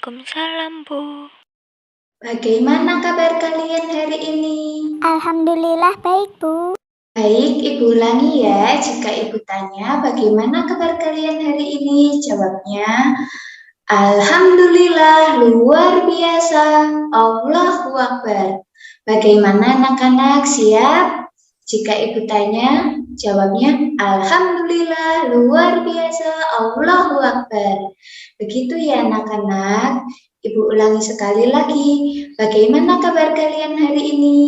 Waalaikumsalam, Bu. Bagaimana kabar kalian hari ini? Alhamdulillah baik, Bu. Baik, Ibu ulangi ya. Jika Ibu tanya bagaimana kabar kalian hari ini, jawabnya Alhamdulillah luar biasa. Allahu Akbar. Bagaimana anak-anak, siap? Jika Ibu tanya, jawabnya Alhamdulillah luar biasa. Allahu Akbar. Begitu ya anak-anak. Ibu ulangi sekali lagi. Bagaimana kabar kalian hari ini?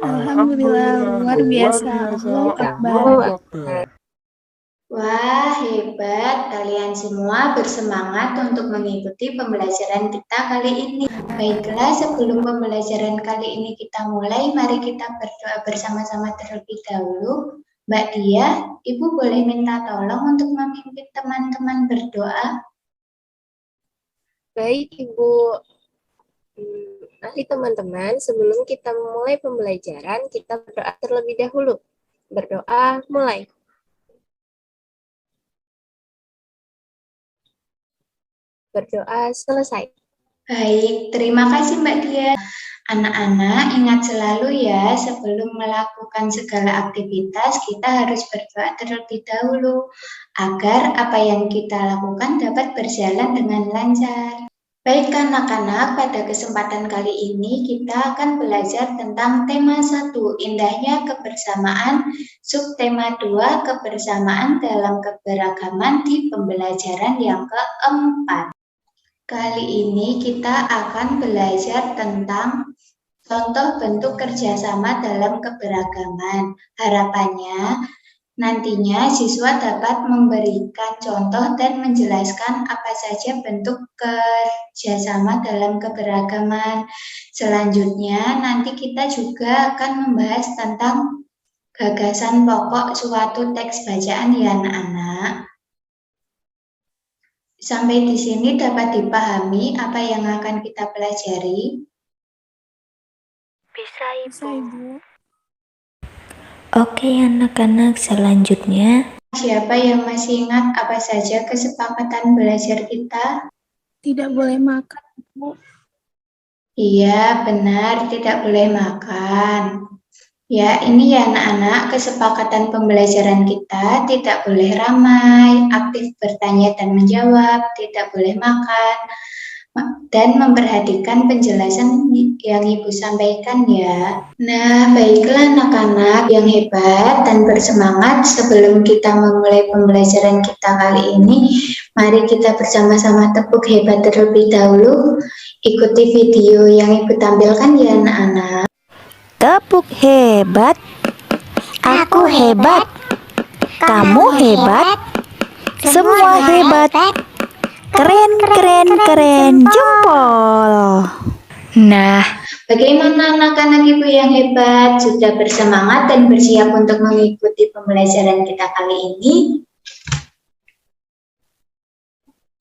Alhamdulillah luar biasa. Allahu Akbar. Wah, hebat. Kalian semua bersemangat untuk mengikuti pembelajaran kita kali ini. Baiklah, sebelum pembelajaran kali ini kita mulai, mari kita berdoa bersama-sama terlebih dahulu. Mbak Dia, Ibu boleh minta tolong untuk memimpin teman-teman berdoa? Baik, Ibu. Nanti teman-teman, sebelum kita memulai pembelajaran, kita berdoa terlebih dahulu. Berdoa, mulai. Berdoa, selesai. Baik, terima kasih Mbak Dia. Anak-anak, ingat selalu ya, sebelum melakukan segala aktivitas, kita harus berdoa terlebih dahulu, agar apa yang kita lakukan dapat berjalan dengan lancar. Baik anak-anak, pada kesempatan kali ini kita akan belajar tentang tema 1, indahnya kebersamaan, subtema 2, kebersamaan dalam keberagaman di pembelajaran yang keempat. Kali ini kita akan belajar tentang contoh bentuk kerjasama dalam keberagaman. Harapannya nantinya siswa dapat memberikan contoh dan menjelaskan apa saja bentuk kerjasama dalam keberagaman. Selanjutnya nanti kita juga akan membahas tentang gagasan pokok suatu teks bacaan ya anak-anak. Sampai di sini dapat dipahami apa yang akan kita pelajari? Bisa, Ibu. Oke anak-anak, selanjutnya Siapa yang masih ingat apa saja kesepakatan belajar kita? Tidak boleh makan, Bu. Iya, benar, tidak boleh makan. Ya, ini ya anak-anak, kesepakatan pembelajaran kita tidak boleh ramai, aktif bertanya dan menjawab, tidak boleh makan, dan memperhatikan penjelasan yang Ibu sampaikan ya. Nah, baiklah anak-anak yang hebat dan bersemangat, sebelum kita memulai pembelajaran kita kali ini, mari kita bersama-sama tepuk hebat terlebih dahulu. Ikuti video yang Ibu tampilkan ya anak-anak. tepuk hebat. Aku hebat. Kamu hebat. Semua hebat. Keren, keren, keren. Jempol. Nah, Bagaimana anak-anak Ibu yang hebat? Sudah bersemangat dan bersiap untuk mengikuti pembelajaran kita kali ini?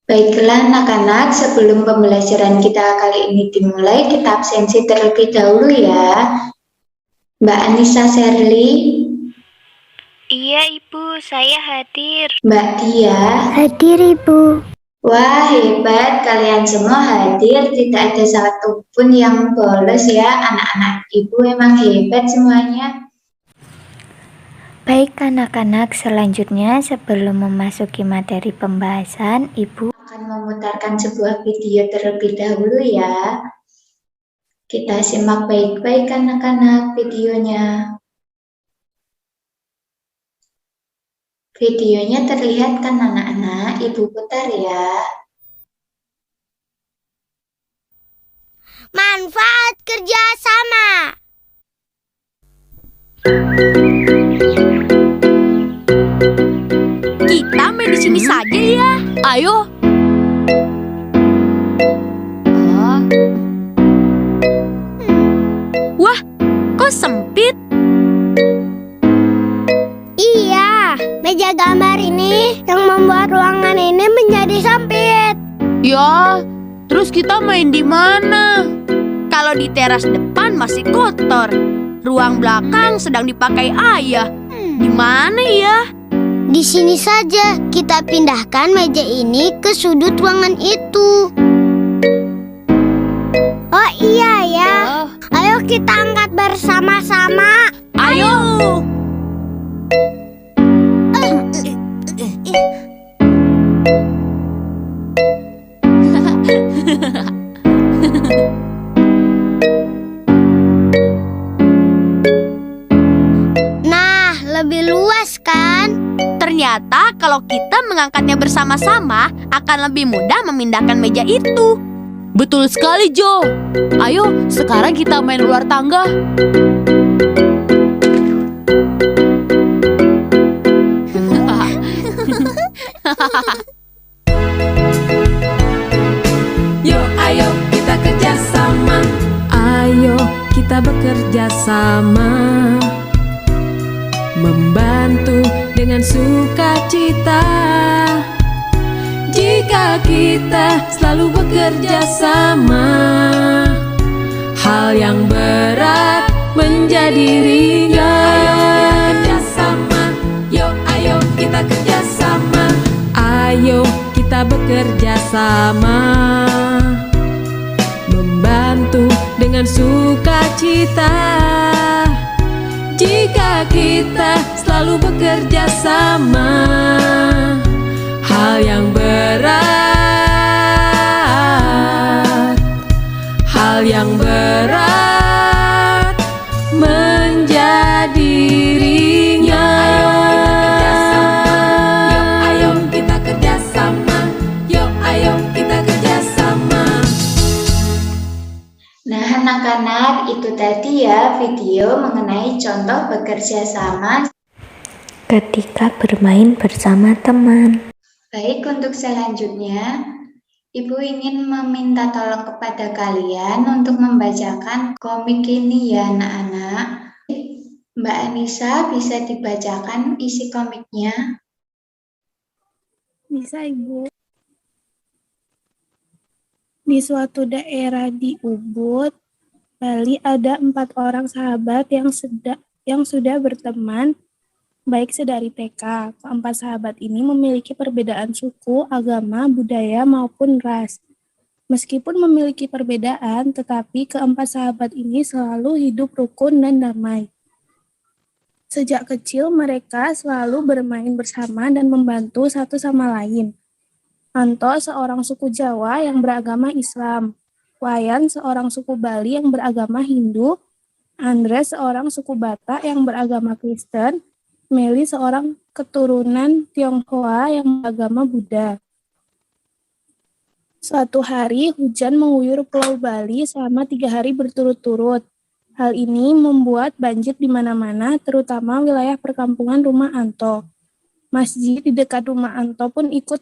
Baiklah anak-anak, sebelum pembelajaran kita kali ini dimulai, kita absensi terlebih dahulu ya. Mbak Anissa Sherly, Iya, Ibu, saya hadir. Mbak Dia. Hadir, Ibu. Wah, hebat, kalian semua hadir, tidak ada satupun yang bolos ya. Anak-anak Ibu memang hebat semuanya. baik anak-anak, selanjutnya sebelum memasuki materi pembahasan, Ibu Akan memutarkan sebuah video terlebih dahulu ya. Kita simak baik-baik anak-anak videonya. Videonya terlihat kan anak-anak? Ibu putar ya. Manfaat kerjasama. Kita main di sini saja ya. Ayo. Wah, kok sempit? Iya, meja gambar ini yang membuat ruangan ini menjadi sempit. Ya, terus kita main di mana? Kalau di teras depan masih kotor. Ruang belakang sedang dipakai ayah. Di mana ya? Di sini saja kita pindahkan meja ini ke sudut ruangan itu. kita angkat bersama-sama. Ayo! Nah, lebih luas kan? Ternyata kalau kita mengangkatnya bersama-sama akan lebih mudah memindahkan meja itu. Betul sekali, Jo. Ayo, sekarang kita main luar tangga. Yuk ayo kita kerja sama. Ayo kita bekerja sama, membantu dengan sukacita. Jika kita selalu bekerja sama, hal yang berat menjadi ringan. Yuk ayo kita kerja sama. Ayo kita bekerja sama, membantu dengan sukacita. Jika kita selalu bekerja sama, hal yang berat menjadi ringan. Ayo kita kerja sama. Yuk ayo kita kerja sama. Nah, anak-anak, itu tadi ya video mengenai contoh bekerja sama. Ketika bermain bersama teman. Baik, untuk selanjutnya, Ibu ingin meminta tolong kepada kalian untuk membacakan komik ini ya anak-anak. Mbak Anissa, bisa dibacakan isi komiknya? Bisa, Ibu. Di suatu daerah di Ubud, Bali, ada 4 orang sahabat yang sudah berteman baik sedari TK. Keempat sahabat ini memiliki perbedaan suku, agama, budaya, maupun ras. Meskipun memiliki perbedaan, tetapi keempat sahabat ini selalu hidup rukun dan damai. Sejak kecil, mereka selalu bermain bersama dan membantu satu sama lain. Anto, seorang suku Jawa yang beragama Islam. Wayan, seorang suku Bali yang beragama Hindu. Andre, seorang suku Batak yang beragama Kristen. Meli, seorang keturunan Tionghoa yang beragama Buddha. Suatu hari, hujan mengguyur Pulau Bali selama 3 hari berturut-turut. Hal ini membuat banjir di mana-mana, terutama wilayah perkampungan rumah Anto. Masjid di dekat rumah Anto pun ikut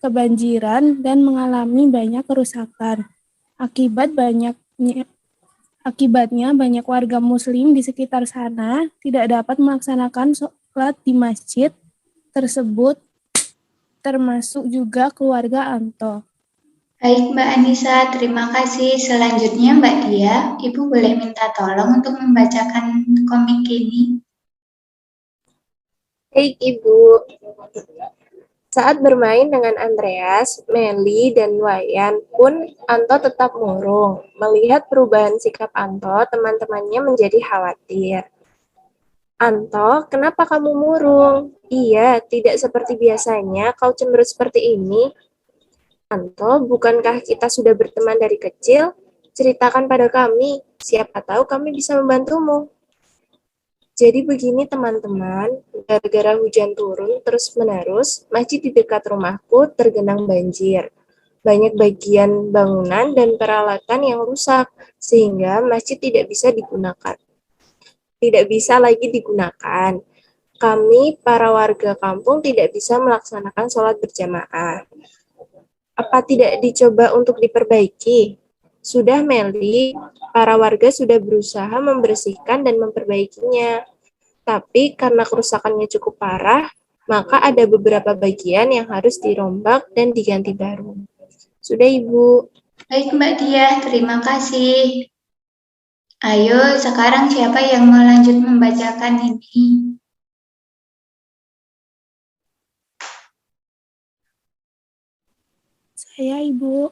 kebanjiran dan mengalami banyak kerusakan. Akibatnya banyak warga muslim di sekitar sana tidak dapat melaksanakan sholat di masjid tersebut, termasuk juga keluarga Anto. Baik Mbak Anissa, terima kasih. Selanjutnya Mbak Dia, Ibu boleh minta tolong untuk membacakan komik ini? Baik, Ibu. Saat bermain dengan Andreas, Meli, dan Wayan pun Anto tetap murung. Melihat perubahan sikap Anto, teman-temannya menjadi khawatir. Anto, kenapa kamu murung? Iya, tidak seperti biasanya, kau cemberut seperti ini. Anto, bukankah kita sudah berteman dari kecil? Ceritakan pada kami, siapa tahu kami bisa membantumu. Jadi begini teman-teman, gara-gara hujan turun terus-menerus, masjid di dekat rumahku tergenang banjir. Banyak bagian bangunan dan peralatan yang rusak, sehingga masjid tidak bisa lagi digunakan. Kami, para warga kampung, tidak bisa melaksanakan sholat berjamaah. Apa tidak dicoba untuk diperbaiki? Sudah, Meli, para warga sudah berusaha membersihkan dan memperbaikinya. Tapi karena kerusakannya cukup parah, maka ada beberapa bagian yang harus dirombak dan diganti baru. Sudah, Ibu. Baik Mbak Dia, terima kasih. Ayo, sekarang siapa yang mau lanjut membacakan ini? Saya, Ibu.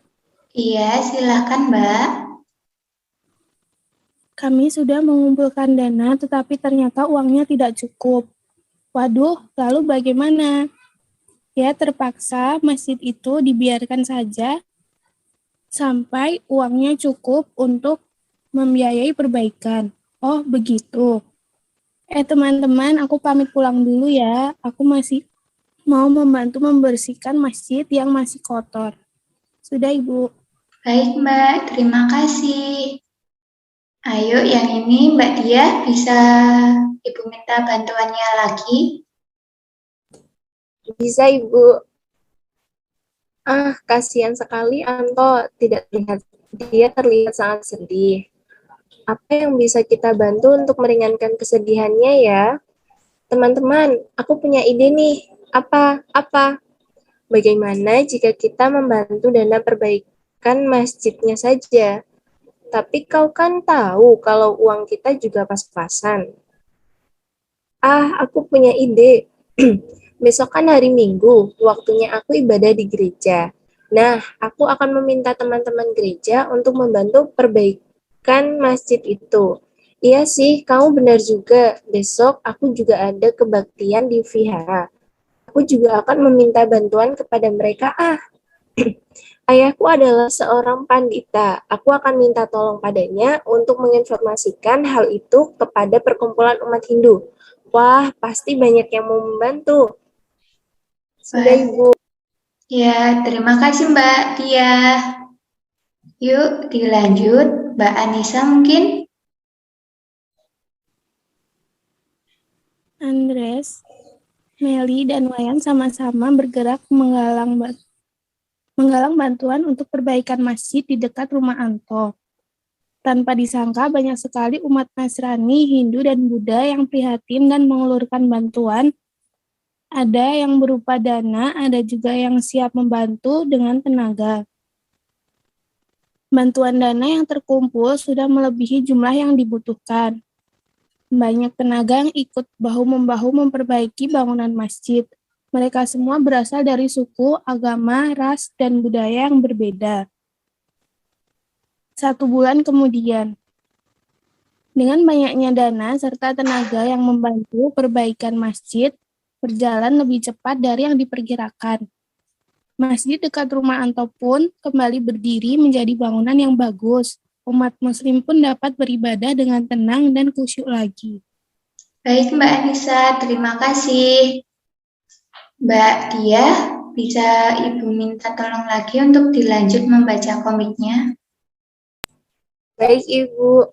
Iya, silakan Mbak. Kami sudah mengumpulkan dana, tetapi ternyata uangnya tidak cukup. Waduh, lalu bagaimana? Ya, terpaksa masjid itu dibiarkan saja sampai uangnya cukup untuk membiayai perbaikan. Oh, begitu. Teman-teman, aku pamit pulang dulu ya. Aku masih mau membantu membersihkan masjid yang masih kotor. Sudah, Ibu. Baik, Mbak. Terima kasih. Ayo, yang ini Mbak Dia bisa Ibu minta bantuannya lagi. Bisa, Ibu. Kasihan sekali Anto, dia terlihat sangat sedih. Apa yang bisa kita bantu untuk meringankan kesedihannya ya? Teman-teman, aku punya ide nih. Apa? Bagaimana jika kita membantu dana perbaikan masjidnya saja? Tapi kau kan tahu kalau uang kita juga pas-pasan. Aku punya ide. Besok kan hari Minggu, waktunya aku ibadah di gereja. Nah, aku akan meminta teman-teman gereja untuk membantu perbaikan masjid itu. Iya sih, kamu benar juga. Besok aku juga ada kebaktian di vihara. Aku juga akan meminta bantuan kepada mereka. Ayahku adalah seorang pandita. Aku akan minta tolong padanya untuk menginformasikan hal itu kepada perkumpulan umat Hindu. Wah, pasti banyak yang mau membantu. Sudah, Ibu. Ya, terima kasih Mbak Dia. Yuk, dilanjut. Mbak Anissa mungkin? Andres, Meli, dan Wayan sama-sama bergerak menggalang bantuan untuk perbaikan masjid di dekat rumah Anto. Tanpa disangka, banyak sekali umat Nasrani, Hindu, dan Buddha yang prihatin dan mengelurkan bantuan. Ada yang berupa dana, ada juga yang siap membantu dengan tenaga. Bantuan dana yang terkumpul sudah melebihi jumlah yang dibutuhkan. Banyak tenaga yang ikut bahu-membahu memperbaiki bangunan masjid. Mereka semua berasal dari suku, agama, ras, dan budaya yang berbeda. 1 bulan kemudian, dengan banyaknya dana serta tenaga yang membantu perbaikan masjid berjalan lebih cepat dari yang diperkirakan. Masjid dekat rumah Anto pun kembali berdiri menjadi bangunan yang bagus. Umat Muslim pun dapat beribadah dengan tenang dan khusyuk lagi. Baik Mbak Anissa, terima kasih. Mbak Dia, bisa Ibu minta tolong lagi untuk dilanjut membaca komiknya? Baik, Ibu.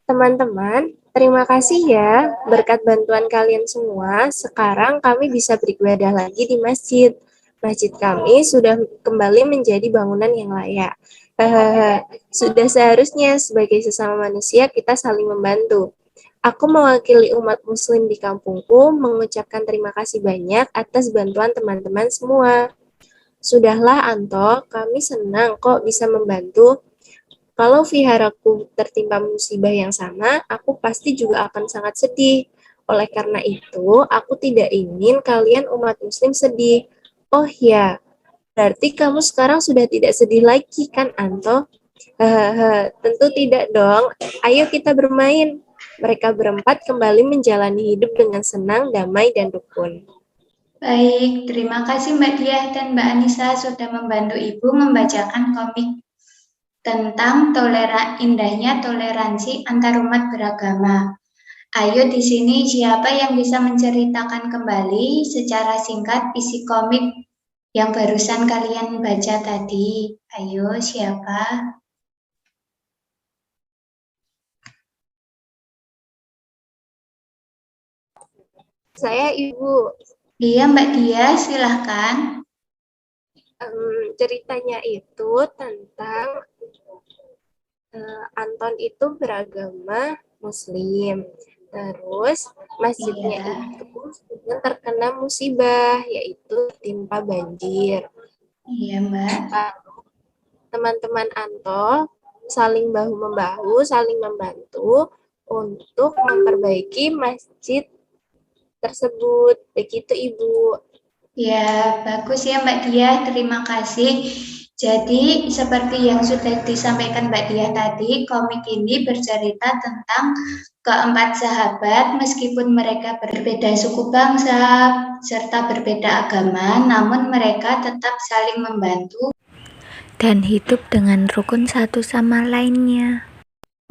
Teman-teman, terima kasih ya. Berkat bantuan kalian semua, sekarang kami bisa beribadah lagi di masjid. Masjid kami sudah kembali menjadi bangunan yang layak. Sudah seharusnya sebagai sesama manusia kita saling membantu. Aku mewakili umat muslim di kampungku mengucapkan terima kasih banyak atas bantuan teman-teman semua. Sudahlah Anto, kami senang kok bisa membantu. Kalau viharaku tertimpa musibah yang sama, aku pasti juga akan sangat sedih. Oleh karena itu, aku tidak ingin kalian umat muslim sedih. Oh ya, berarti kamu sekarang sudah tidak sedih lagi kan Anto? Tentu tidak dong. Ayo kita bermain. Mereka berempat kembali menjalani hidup dengan senang, damai, dan rukun. Baik, terima kasih Mbak Diah dan Mbak Anissa sudah membantu Ibu membacakan komik tentang indahnya toleransi antarumat beragama. Ayo di sini siapa yang bisa menceritakan kembali secara singkat isi komik yang barusan kalian baca tadi? Ayo, siapa? Saya Ibu. Iya Mbak Dia, silahkan. Ceritanya itu tentang Anton itu beragama Muslim. Terus masjidnya itu sudah terkena musibah, yaitu timpa banjir. Iya Mbak. Teman-teman Anto saling bahu-membahu, saling membantu untuk memperbaiki masjid tersebut. Begitu Ibu. Ya, bagus ya Mbak Dia, terima kasih. Jadi, seperti yang sudah disampaikan Mbak Dia tadi, komik ini bercerita tentang keempat sahabat meskipun mereka berbeda suku bangsa serta berbeda agama, namun mereka tetap saling membantu dan hidup dengan rukun satu sama lainnya.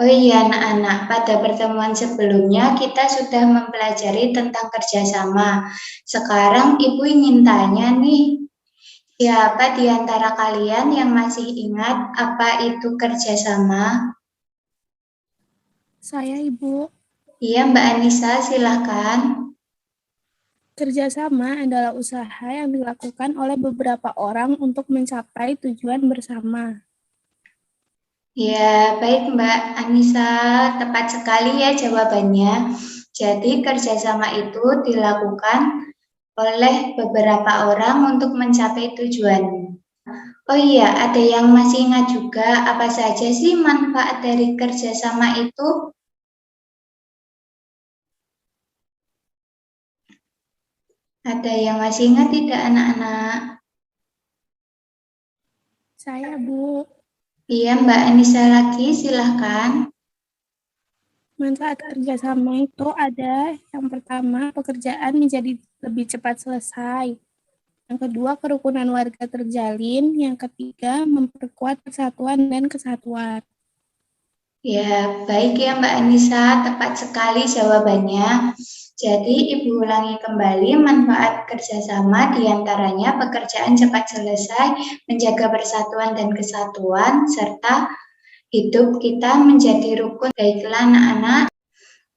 Oh iya anak-anak, pada pertemuan sebelumnya kita sudah mempelajari tentang kerjasama. Sekarang Ibu ingin tanya nih, siapa di antara kalian yang masih ingat apa itu kerjasama? Saya, Ibu. Iya Mbak Anissa, silahkan. Kerjasama adalah usaha yang dilakukan oleh beberapa orang untuk mencapai tujuan bersama. Ya, baik Mbak Anissa, tepat sekali ya jawabannya. Jadi kerjasama itu dilakukan oleh beberapa orang untuk mencapai tujuan. Oh iya, ada yang masih ingat juga apa saja sih manfaat dari kerjasama itu? Ada yang masih ingat tidak anak-anak? Saya, Bu. Iya Mbak Anissa lagi, silahkan. Manfaat kerjasama itu ada yang pertama, pekerjaan menjadi lebih cepat selesai. Yang kedua, kerukunan warga terjalin. Yang ketiga, memperkuat persatuan dan kesatuan. Ya, baik ya Mbak Anissa, tepat sekali jawabannya. Jadi, Ibu ulangi kembali manfaat kerjasama diantaranya pekerjaan cepat selesai, menjaga persatuan dan kesatuan, serta hidup kita menjadi rukun. Baiklah anak-anak,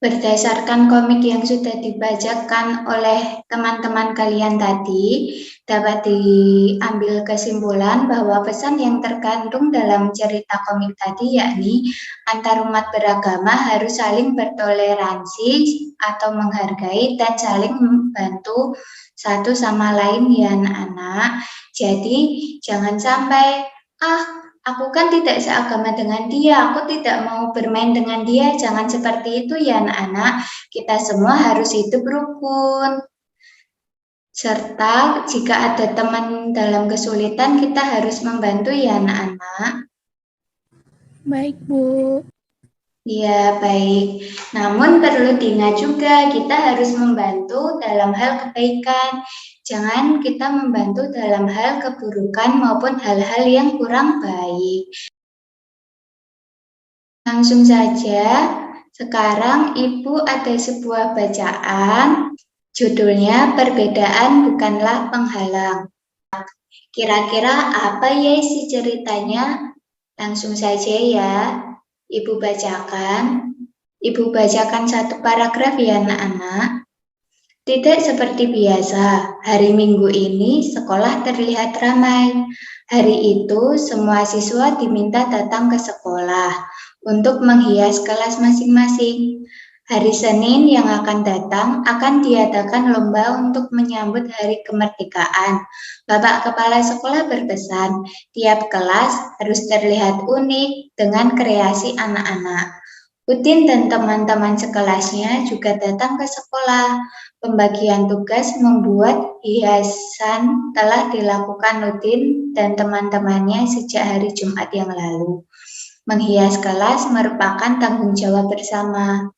berdasarkan komik yang sudah dibacakan oleh teman-teman kalian tadi, dapat diambil kesimpulan bahwa pesan yang terkandung dalam cerita komik tadi yakni antarumat beragama harus saling bertoleransi atau menghargai dan saling membantu satu sama lain ya anak-anak. Jadi jangan sampai aku kan tidak seagama dengan dia, aku tidak mau bermain dengan dia. Jangan seperti itu ya anak-anak. Kita semua harus hidup rukun. Serta jika ada teman dalam kesulitan, kita harus membantu ya anak-anak. Baik, Bu. Ya, baik. Namun perlu diingat juga, kita harus membantu dalam hal kebaikan. Jangan kita membantu dalam hal keburukan maupun hal-hal yang kurang baik. Langsung saja, sekarang Ibu ada sebuah bacaan, judulnya Perbedaan Bukanlah Penghalang. Kira-kira apa ya isi ceritanya? Langsung saja ya, Ibu bacakan. Ibu bacakan satu paragraf ya anak-anak. Tidak seperti biasa, hari Minggu ini sekolah terlihat ramai. Hari itu semua siswa diminta datang ke sekolah untuk menghias kelas masing-masing. Hari Senin yang akan datang akan diadakan lomba untuk menyambut hari kemerdekaan. Bapak Kepala Sekolah berpesan, tiap kelas harus terlihat unik dengan kreasi anak-anak. Udin dan teman-teman sekelasnya juga datang ke sekolah. Pembagian tugas membuat hiasan telah dilakukan Udin dan teman-temannya sejak hari Jumat yang lalu. Menghias kelas merupakan tanggung jawab bersama.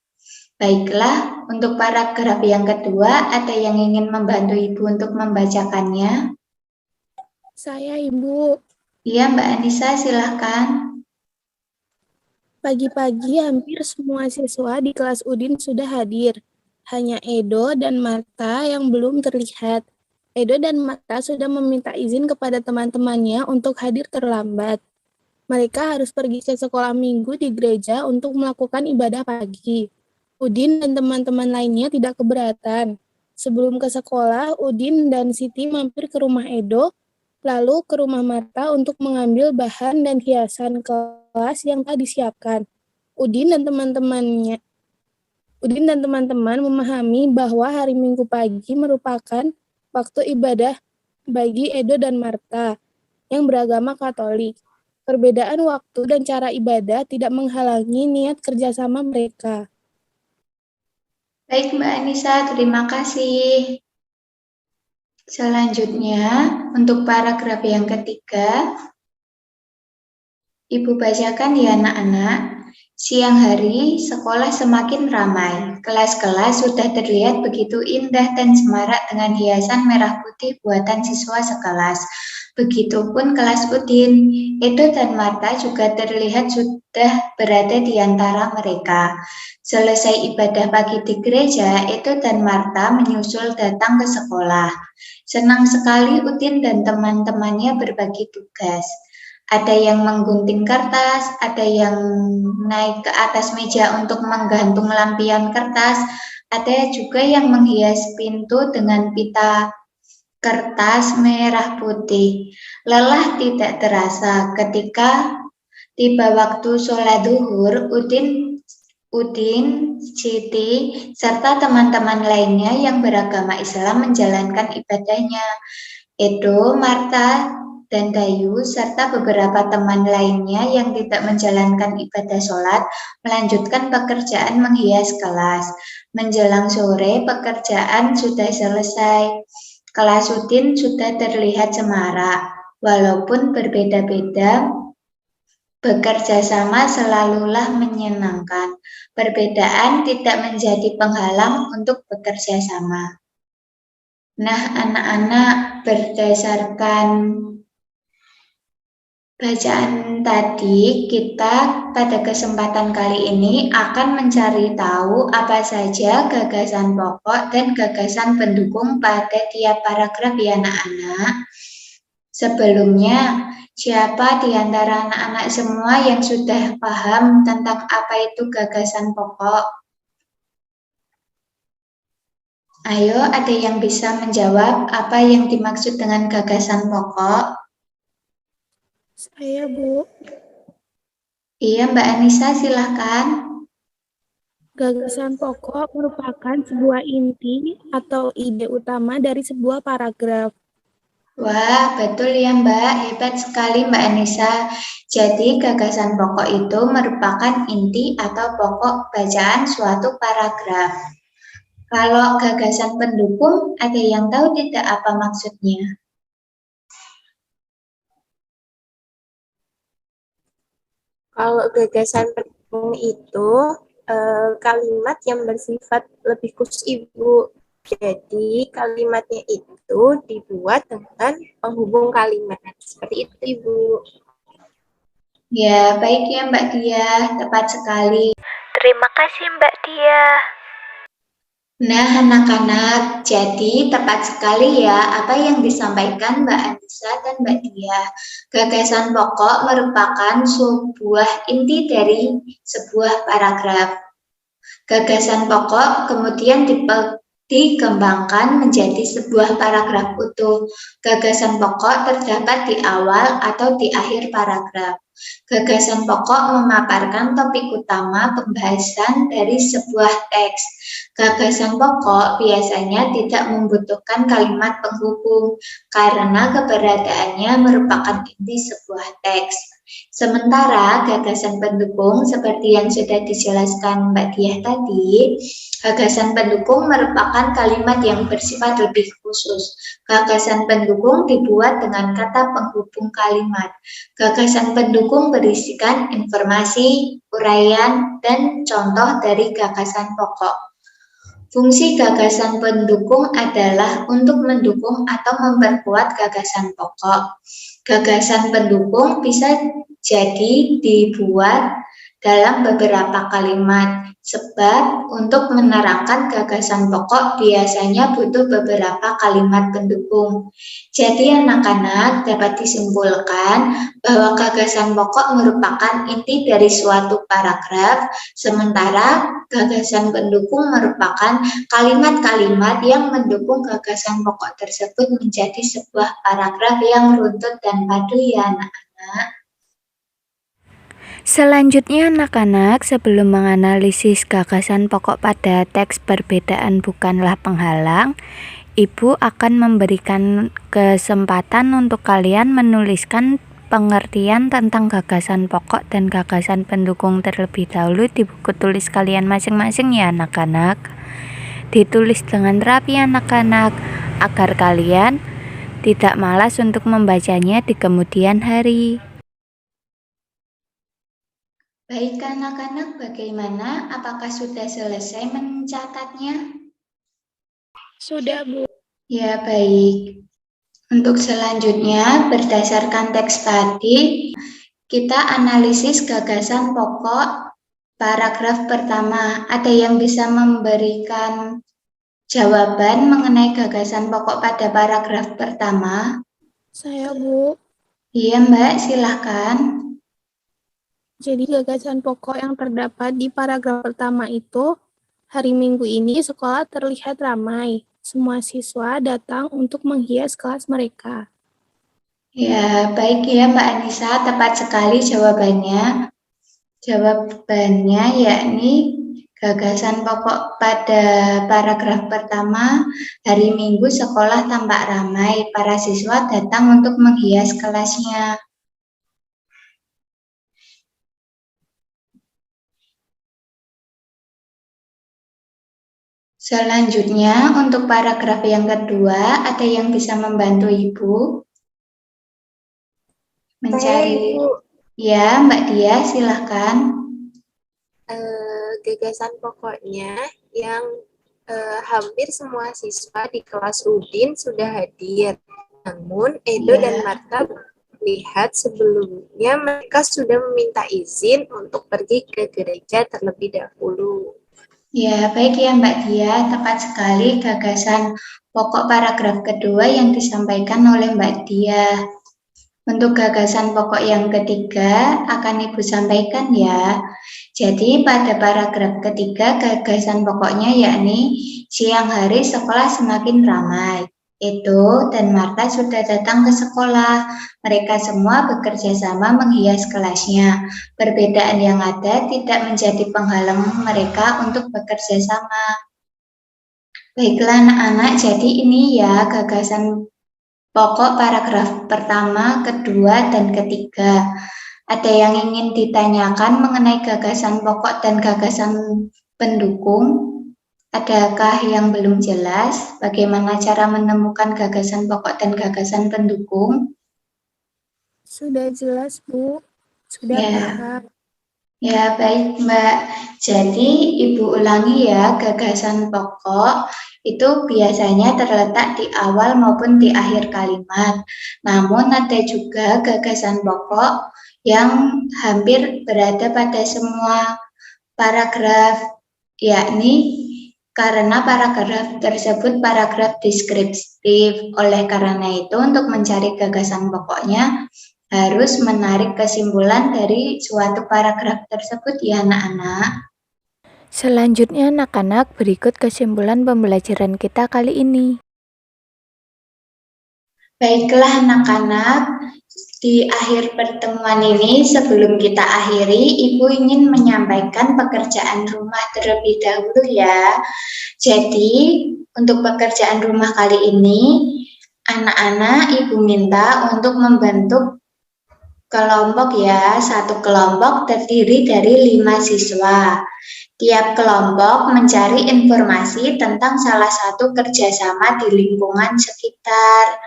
Baiklah, untuk paragraf yang kedua, ada yang ingin membantu Ibu untuk membacakannya? Saya, Ibu. Iya, Mbak Anissa, silahkan. Pagi-pagi hampir semua siswa di kelas Udin sudah hadir. Hanya Edo dan Marta yang belum terlihat. Edo dan Marta sudah meminta izin kepada teman-temannya untuk hadir terlambat. Mereka harus pergi ke sekolah minggu di gereja untuk melakukan ibadah pagi. Udin dan teman-teman lainnya tidak keberatan. Sebelum ke sekolah, Udin dan Siti mampir ke rumah Edo, lalu ke rumah Marta untuk mengambil bahan dan hiasan kelas yang telah disiapkan. Udin dan teman-teman memahami bahwa hari Minggu pagi merupakan waktu ibadah bagi Edo dan Marta yang beragama Katolik. Perbedaan waktu dan cara ibadah tidak menghalangi niat kerjasama mereka. Baik Mbak Anissa, terima kasih. Selanjutnya, untuk paragraf yang ketiga, Ibu bacakan ya anak-anak. Siang hari, sekolah semakin ramai. Kelas-kelas sudah terlihat begitu indah dan semarak dengan hiasan merah putih buatan siswa sekelas. Begitupun kelas Udin. Edo dan Marta juga terlihat sudah berada di antara mereka. Selesai ibadah pagi di gereja, Edo dan Marta menyusul datang ke sekolah. Senang sekali Udin dan teman-temannya berbagi tugas. Ada yang menggunting kertas, ada yang naik ke atas meja untuk menggantung lampion kertas, ada juga yang menghias pintu dengan pita kertas merah putih. Lelah tidak terasa ketika tiba waktu sholat zuhur, Udin, Siti, serta teman-teman lainnya yang beragama Islam menjalankan ibadahnya. Edo, Marta, dan Dayu, serta beberapa teman lainnya yang tidak menjalankan ibadah sholat, melanjutkan pekerjaan menghias kelas. Menjelang sore, pekerjaan sudah selesai. Kelas Udin sudah terlihat semarak. Walaupun berbeda-beda, bekerja sama selalulah menyenangkan. Perbedaan tidak menjadi penghalang untuk bekerja sama. Nah, anak-anak, berdasarkan bacaan tadi, kita pada kesempatan kali ini akan mencari tahu apa saja gagasan pokok dan gagasan pendukung pada tiap paragraf ya anak-anak. Sebelumnya, siapa di antara anak-anak semua yang sudah paham tentang apa itu gagasan pokok? Ayo, ada yang bisa menjawab apa yang dimaksud dengan gagasan pokok? Saya, Bu. Iya, Mbak Anissa, silahkan. Gagasan pokok merupakan sebuah inti atau ide utama dari sebuah paragraf. Wah, betul ya Mbak. Hebat sekali Mbak Anissa. Jadi, gagasan pokok itu merupakan inti atau pokok bacaan suatu paragraf. Kalau gagasan pendukung, ada yang tahu tidak apa maksudnya? Kalau gagasan pendukung itu kalimat yang bersifat lebih khusus Ibu. Jadi kalimatnya itu dibuat dengan penghubung kalimat. Seperti itu Ibu. Ya, baik ya Mbak Dia, tepat sekali. Terima kasih Mbak Dia. Nah, anak-anak, jadi tepat sekali ya apa yang disampaikan Mbak Anissa dan Mbak Dia. Gagasan pokok merupakan sebuah inti dari sebuah paragraf. Gagasan pokok kemudian dikembangkan menjadi sebuah paragraf utuh. Gagasan pokok terdapat di awal atau di akhir paragraf. Gagasan pokok memaparkan topik utama pembahasan dari sebuah teks. Gagasan pokok biasanya tidak membutuhkan kalimat penghubung karena keberadaannya merupakan inti sebuah teks. Sementara gagasan pendukung seperti yang sudah dijelaskan Mbak Diah tadi, gagasan pendukung merupakan kalimat yang bersifat lebih khusus. Gagasan pendukung dibuat dengan kata penghubung kalimat. Gagasan pendukung berisikan informasi, uraian, dan contoh dari gagasan pokok. Fungsi gagasan pendukung adalah untuk mendukung atau memperkuat gagasan pokok. Gagasan pendukung bisa jadi dibuat dalam beberapa kalimat, sebab untuk menerangkan gagasan pokok biasanya butuh beberapa kalimat pendukung. Jadi anak-anak dapat disimpulkan bahwa gagasan pokok merupakan inti dari suatu paragraf, sementara gagasan pendukung merupakan kalimat-kalimat yang mendukung gagasan pokok tersebut menjadi sebuah paragraf yang runtut dan padu ya anak-anak. Selanjutnya anak-anak, sebelum menganalisis gagasan pokok pada teks perbedaan bukanlah penghalang, Ibu akan memberikan kesempatan untuk kalian menuliskan pengertian tentang gagasan pokok dan gagasan pendukung terlebih dahulu di buku tulis kalian masing-masing ya anak-anak. Ditulis dengan rapi anak-anak, agar kalian tidak malas untuk membacanya di kemudian hari. Baik anak-anak, bagaimana? Apakah sudah selesai mencatatnya? Sudah, Bu. Ya, baik. Untuk selanjutnya, berdasarkan teks tadi, kita analisis gagasan pokok paragraf pertama. Ada yang bisa memberikan jawaban mengenai gagasan pokok pada paragraf pertama? Saya, Bu. Iya, Mbak, silahkan. Jadi gagasan pokok yang terdapat di paragraf pertama itu, hari Minggu ini sekolah terlihat ramai. Semua siswa datang untuk menghias kelas mereka. Ya, baik ya Mbak Anissa, tepat sekali jawabannya. Jawabannya yakni gagasan pokok pada paragraf pertama, hari Minggu sekolah tampak ramai, para siswa datang untuk menghias kelasnya. Selanjutnya, untuk paragraf yang kedua, ada yang bisa membantu Ibu mencari? Ibu. Ya, Mbak Dia, silahkan. Gagasan pokoknya yang hampir semua siswa di kelas Udin sudah hadir. Namun Edo dan Marta lihat sebelumnya mereka sudah meminta izin untuk pergi ke gereja terlebih dahulu. Ya, baik ya Mbak Dia, tepat sekali gagasan pokok paragraf kedua yang disampaikan oleh Mbak Dia. Untuk gagasan pokok yang ketiga akan Ibu sampaikan ya. Jadi pada paragraf ketiga gagasan pokoknya yakni siang hari sekolah semakin ramai. Edo dan Marta sudah datang ke sekolah. Mereka semua bekerja sama menghias kelasnya. Perbedaan yang ada tidak menjadi penghalang mereka untuk bekerja sama. Baiklah anak-anak, jadi ini ya gagasan pokok paragraf pertama, kedua, dan ketiga. Ada yang ingin ditanyakan mengenai gagasan pokok dan gagasan pendukung? Adakah yang belum jelas? Bagaimana cara menemukan gagasan pokok dan gagasan pendukung? Sudah jelas, Bu. Sudah paham. Ya, baik Mbak. Jadi Ibu ulangi ya, gagasan pokok itu biasanya terletak di awal maupun di akhir kalimat. Namun ada juga gagasan pokok yang hampir berada pada semua paragraf, yakni karena paragraf tersebut paragraf deskriptif. Oleh karena itu, untuk mencari gagasan pokoknya, harus menarik kesimpulan dari suatu paragraf tersebut ya anak-anak. Selanjutnya anak-anak, berikut kesimpulan pembelajaran kita kali ini. Baiklah anak-anak, di akhir pertemuan ini sebelum kita akhiri, Ibu ingin menyampaikan pekerjaan rumah terlebih dahulu ya. Jadi untuk pekerjaan rumah kali ini, anak-anak Ibu minta untuk membentuk kelompok ya. Satu kelompok terdiri dari 5 siswa. Tiap kelompok mencari informasi tentang salah satu kerjasama di lingkungan sekitar.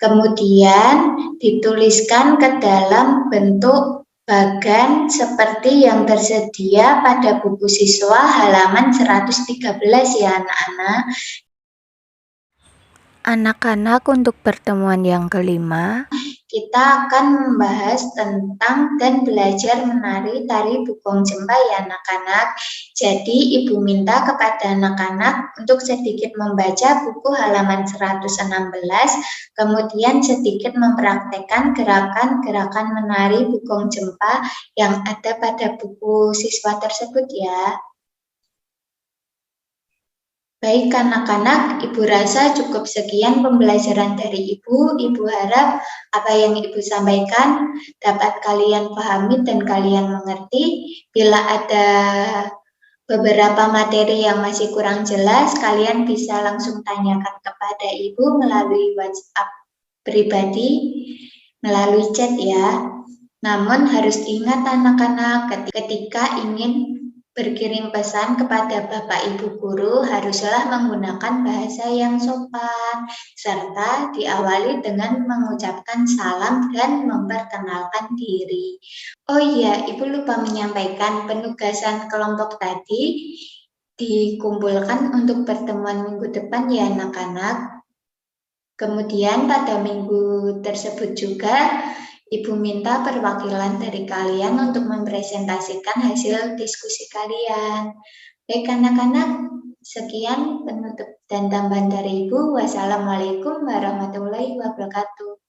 Kemudian dituliskan ke dalam bentuk bagan seperti yang tersedia pada buku siswa halaman 113 ya anak-anak. Anak-anak, untuk pertemuan yang kelima, kita akan membahas tentang dan belajar menari tari Bukong Jempa ya anak-anak. Jadi Ibu minta kepada anak-anak untuk sedikit membaca buku halaman 116, kemudian sedikit mempraktekkan gerakan-gerakan menari Bukong Jempa yang ada pada buku siswa tersebut ya. Baik anak-anak, Ibu rasa cukup sekian pembelajaran dari Ibu. Ibu harap apa yang Ibu sampaikan dapat kalian pahami dan kalian mengerti. Bila ada beberapa materi yang masih kurang jelas, kalian bisa langsung tanyakan kepada Ibu melalui WhatsApp pribadi, melalui chat ya. Namun harus diingat anak-anak ketika ingin Berkirim pesan kepada Bapak Ibu guru haruslah menggunakan bahasa yang sopan, serta diawali dengan mengucapkan salam dan memperkenalkan diri. Oh iya, Ibu lupa menyampaikan penugasan kelompok tadi dikumpulkan untuk pertemuan minggu depan ya anak-anak. Kemudian pada minggu tersebut juga Ibu minta perwakilan dari kalian untuk mempresentasikan hasil diskusi kalian. Baik anak-anak, sekian penutup dan tambahan dari Ibu. Wassalamualaikum warahmatullahi wabarakatuh.